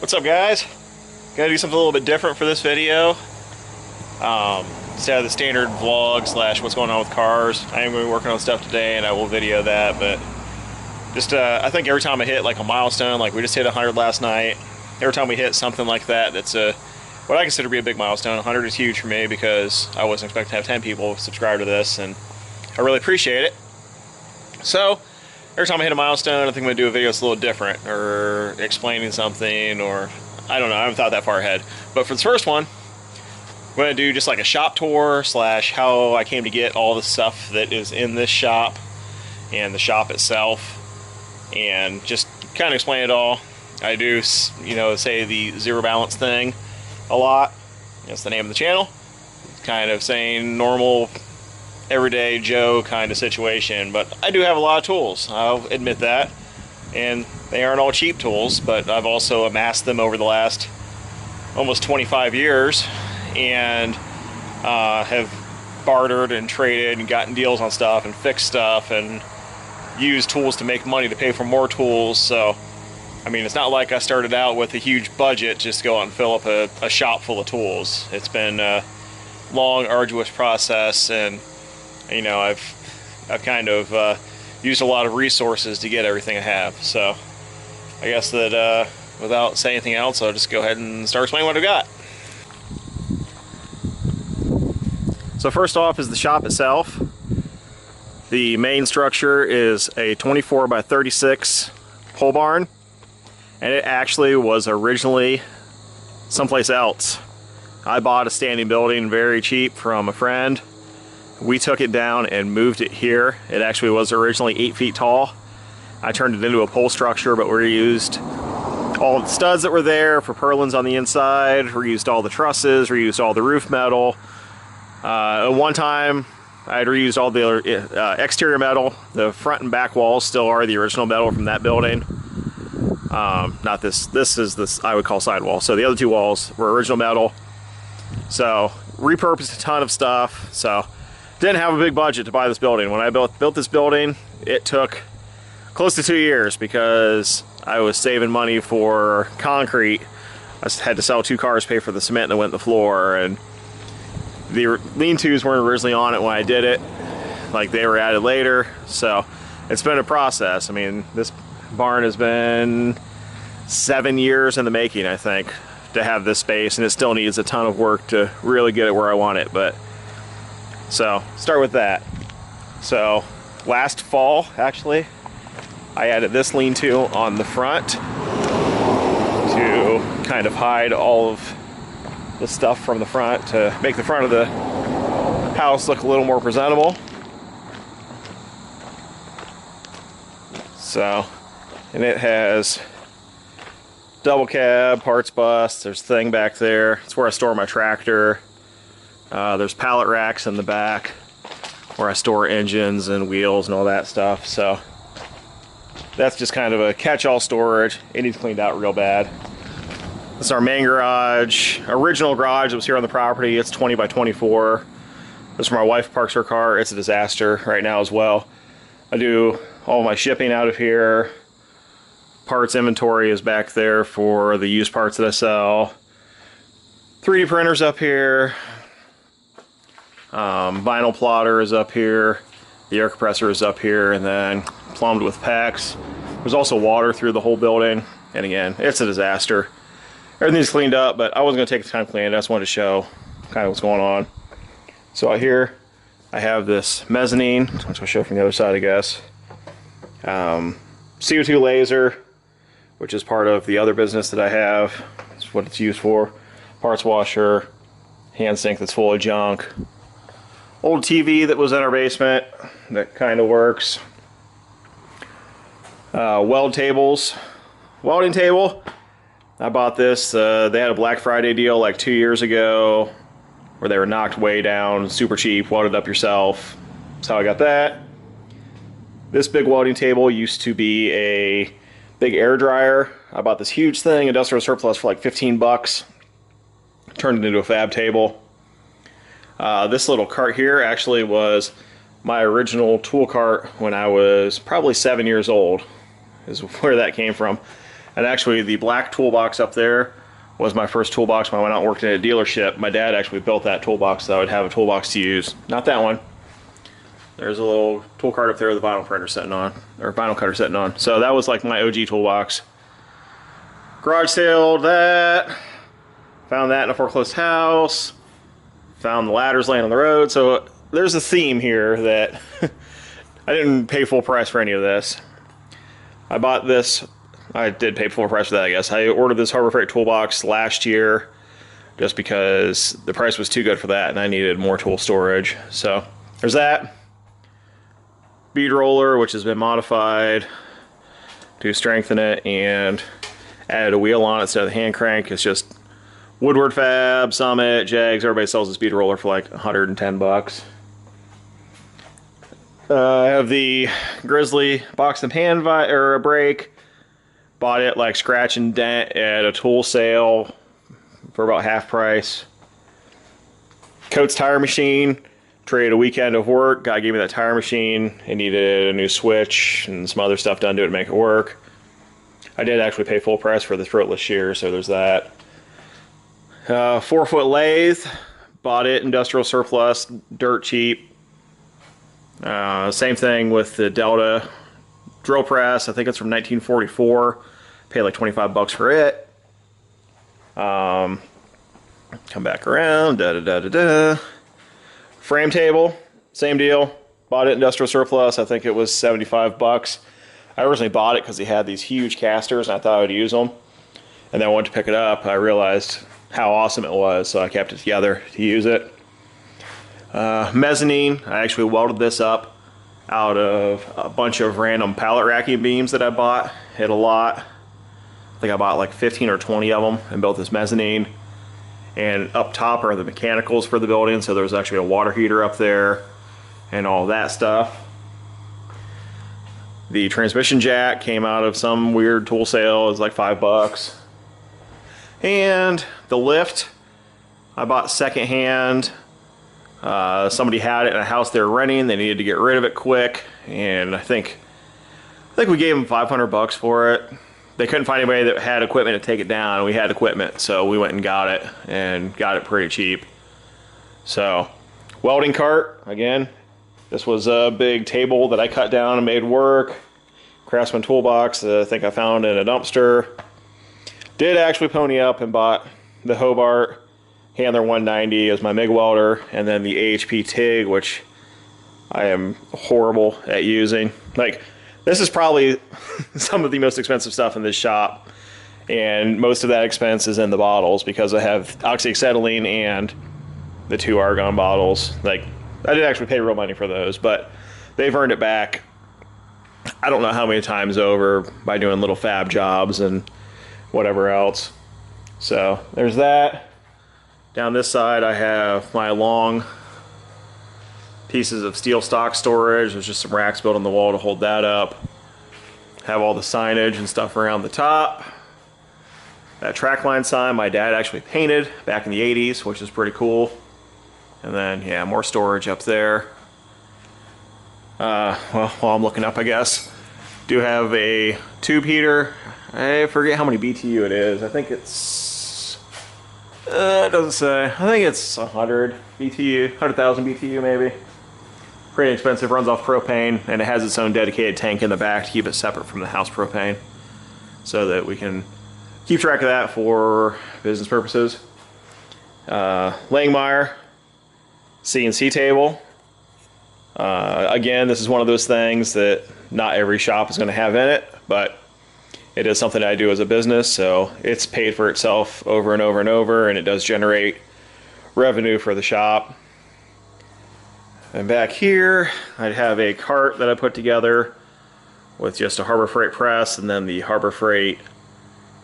What's up, guys? Gonna do something a little bit different for this video. Instead of the standard vlog slash what's going on with cars, I am going to be working on stuff today and I will video that. But just I think every time I hit like a milestone, like we just hit 100 last night, every time we hit something like that, that's what I consider to be a big milestone. 100 is huge for me because I wasn't expecting to have 10 people subscribe to this, and I really appreciate it. So every time I hit a milestone, I think I'm going to do a video that's a little different, or explaining something, or I don't know, I haven't thought that far ahead. But for this first one, I'm going to do just like a shop tour slash how I came to get all the stuff that is in this shop and the shop itself, and just kind of explain it all. I do, you know, say the zero balance thing a lot. That's the name of the channel. Kind of saying normal, everyday Joe kind of situation, but I do have a lot of tools, I'll admit that, and they aren't all cheap tools, but I've also amassed them over the last almost 25 years, and have bartered and traded and gotten deals on stuff and fixed stuff and used tools to make money to pay for more tools. So I mean, it's not like I started out with a huge budget just to go out and fill up a shop full of tools. It's been a long, arduous process, and you know, I've kind of used a lot of resources to get everything I have. So I guess that without saying anything else, I'll just go ahead and start explaining what I've got. So first off is the shop itself. The main structure is a 24 by 36 pole barn, and it actually was originally someplace else. I bought a standing building very cheap from a friend. We took it down and moved it here. It actually was originally 8 feet tall. I turned it into a pole structure, but we used all the studs that were there for purlins on the inside, reused all the trusses, reused all the roof metal. At one time, I had reused all the exterior metal. The front and back walls still are the original metal from that building. Not this. This is this I would call sidewall. So the other two walls were original metal. So repurposed a ton of stuff. So didn't have a big budget to buy this building. When I built this building, it took close to 2 years because I was saving money for concrete. I had to sell 2 cars, pay for the cement that went in the floor, and the lean-tos weren't originally on it when I did it. Like, they were added later. So it's been a process. I mean, this barn has been 7 years in the making, I think, to have this space, and it still needs a ton of work to really get it where I want it. But so start with that. So last fall, actually, I added this lean-to on the front to kind of hide all of the stuff from the front, to make the front of the house look a little more presentable. So, and it has double cab, parts bus, there's a thing back there. It's where I store my tractor. There's pallet racks in the back where I store engines and wheels and all that stuff. So that's just kind of a catch-all storage. It needs cleaned out real bad. This is our main garage. Original garage that was here on the property. It's 20 by 24. This is where my wife parks her car. It's a disaster right now as well. I do all my shipping out of here. Parts inventory is back there for the used parts that I sell. 3D printers up here. Vinyl plotter is up here. The air compressor is up here, and then plumbed with PEX. There's also water through the whole building. And again, it's a disaster. Everything's cleaned up, but I wasn't going to take the time to clean it. I just wanted to show kind of what's going on. So out here, I have this mezzanine, which I'll show from the other side, I guess. CO2 laser, which is part of the other business that I have. That's what it's used for. Parts washer, hand sink that's full of junk. Old TV that was in our basement that kind of works. Weld tables. Welding table. I bought this. They had a Black Friday deal like 2 years ago where they were knocked way down, super cheap, welded up yourself. That's how I got that. This big welding table used to be a big air dryer. I bought this huge thing, industrial surplus, for like 15 bucks. Turned it into a fab table. This little cart here actually was my original tool cart when I was probably 7 years old, is where that came from. And actually, the black toolbox up there was my first toolbox when I went out and worked at a dealership. My dad actually built that toolbox, so I would have a toolbox to use. Not that one. There's a little tool cart up there with a vinyl printer sitting on, or vinyl cutter sitting on. So that was like my OG toolbox. Garage sale that. Found that in a foreclosed house. Found the ladders laying on the road. So there's a theme here that I didn't pay full price for any of this. I bought this. I did pay full price for that, I guess. I ordered this Harbor Freight toolbox last year just because the price was too good for that and I needed more tool storage. So there's that. Bead roller, which has been modified to strengthen it, and added a wheel on it instead of the hand crank. It's just Woodward Fab, Summit, Jags. Everybody sells this bead roller for like 110 bucks. I have the Grizzly box and pan brake. Bought it like scratch and dent at a tool sale for about half price. Coates tire machine. Traded a weekend of work. Guy gave me that tire machine. It needed a new switch and some other stuff done to it to make it work. I did actually pay full price for the throatless shear, so there's that. 4-foot lathe. Bought it industrial surplus, dirt cheap. Same thing with the Delta drill press. I think it's from 1944. Paid like 25 bucks for it. Come back around. Frame table, same deal. Bought it industrial surplus. I think it was 75 bucks. I originally bought it because he had these huge casters and I thought I would use them. And then I went to pick it up. I realized how awesome it was, so I kept it together to use it. Mezzanine, I actually welded this up out of a bunch of random pallet racking beams that I bought. Hit a lot. I think I bought like 15 or 20 of them and built this mezzanine. And up top are the mechanicals for the building, so there's actually a water heater up there and all that stuff. The transmission jack came out of some weird tool sale. It was like 5 bucks. And the lift, I bought secondhand. Somebody had it in a house they were renting. They needed to get rid of it quick, and I think we gave them 500 bucks for it. They couldn't find anybody that had equipment to take it down. We had equipment, so we went and got it pretty cheap. So, welding cart, again, this was a big table that I cut down and made work. Craftsman toolbox, I think I found in a dumpster. Did actually pony up and bought the Hobart Handler 190 as my MIG welder, and then the AHP TIG, which I am horrible at using. Like, this is probably some of the most expensive stuff in this shop, and most of that expense is in the bottles because I have oxyacetylene and the 2 argon bottles. Like, I did actually pay real money for those, but they've earned it back I don't know how many times over by doing little fab jobs and whatever else. So there's that. Down this side I have my long pieces of steel stock storage. There's just some racks built on the wall to hold that up. Have all the signage and stuff around the top. That trackline sign my dad actually painted back in the 80s, which is pretty cool. And then, yeah, more storage up there. Well, while I'm looking up, I guess, do have a tube heater. I forget how many BTU it is. I think it's, it doesn't say. I think it's 100 BTU, 100,000 BTU maybe. Pretty expensive, runs off propane, and it has its own dedicated tank in the back to keep it separate from the house propane so that we can keep track of that for business purposes. Langmeyer CNC table. Again, this is one of those things that not every shop is going to have in it, but it is something I do as a business, so it's paid for itself over and over and over, and it does generate revenue for the shop. And back here, I have a cart that I put together with just a Harbor Freight press and then the Harbor Freight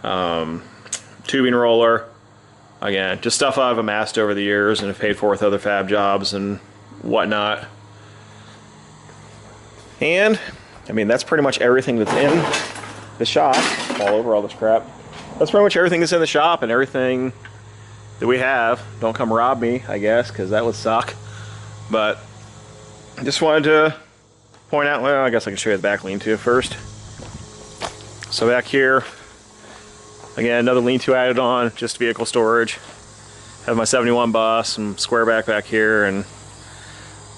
tubing roller. Again, just stuff I've amassed over the years and have paid for with other fab jobs and whatnot. And, I mean, that's pretty much everything that's in the shop. All over all this crap. That's pretty much everything that's in the shop and everything that we have. Don't come rob me, I guess, because that would suck. But just wanted to point out, well, I guess I can show you the back lean-to first. So back here, Again, another lean-to added on, just vehicle storage. Have my 71 bus, some square back here, and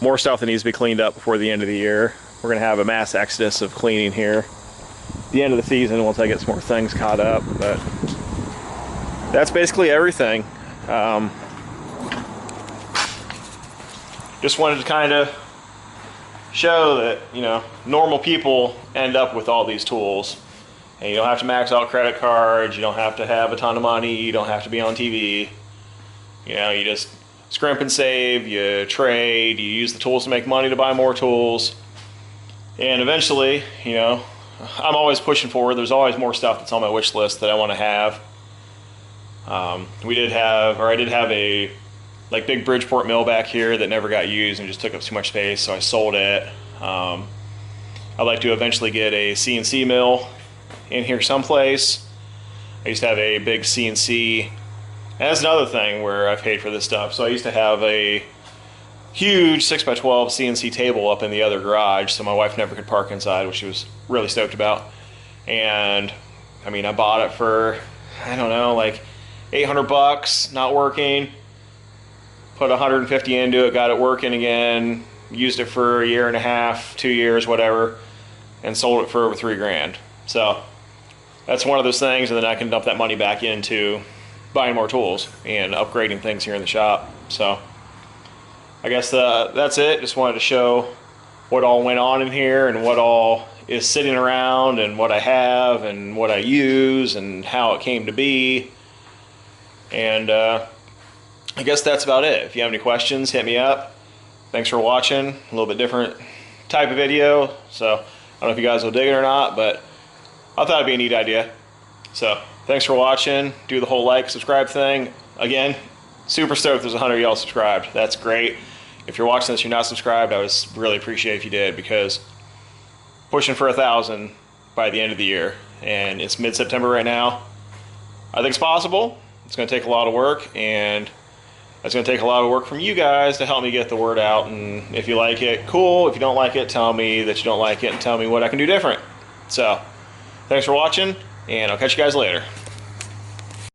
more stuff that needs to be cleaned up before the end of the year. We're gonna have a mass exodus of cleaning here at the end of the season once I get some more things caught up, but that's basically everything. Just wanted to kind of show that, you know, normal people end up with all these tools. And you don't have to max out credit cards, you don't have to have a ton of money, you don't have to be on TV. You know, you just scrimp and save, you trade, you use the tools to make money to buy more tools. And eventually, you know, I'm always pushing forward. There's always more stuff that's on my wish list that I want to have. I did have a like big Bridgeport mill back here that never got used and just took up too much space, so I sold it. I'd like to eventually get a CNC mill in here someplace. I used to have a big CNC, and that's another thing where I paid for this stuff. So I used to have a huge 6x12 CNC table up in the other garage, so my wife never could park inside, which she was really stoked about. And I mean, I bought it for, I don't know, like 800 bucks, not working. Put 150 into it, got it working again, used it for a year and a half, 2 years, whatever, and sold it for over $3 grand. So that's one of those things, and then I can dump that money back into buying more tools and upgrading things here in the shop. So I guess that's it. Just wanted to show what all went on in here and what all is sitting around and what I have and what I use and how it came to be. And I guess that's about it. If you have any questions, hit me up. Thanks for watching. A little bit different type of video, so I don't know if you guys will dig it or not, but I thought it'd be a neat idea. So thanks for watching. Do the whole like, subscribe thing. Again, super stoked there's 100 of y'all subscribed. That's great. If you're watching this, you're not subscribed, I would really appreciate if you did, because pushing for 1,000 by the end of the year, and it's mid-September right now. I think it's possible. It's going to take a lot of work, and it's going to take a lot of work from you guys to help me get the word out. And if you like it, cool. If you don't like it, tell me that you don't like it and tell me what I can do different. So thanks for watching, and I'll catch you guys later.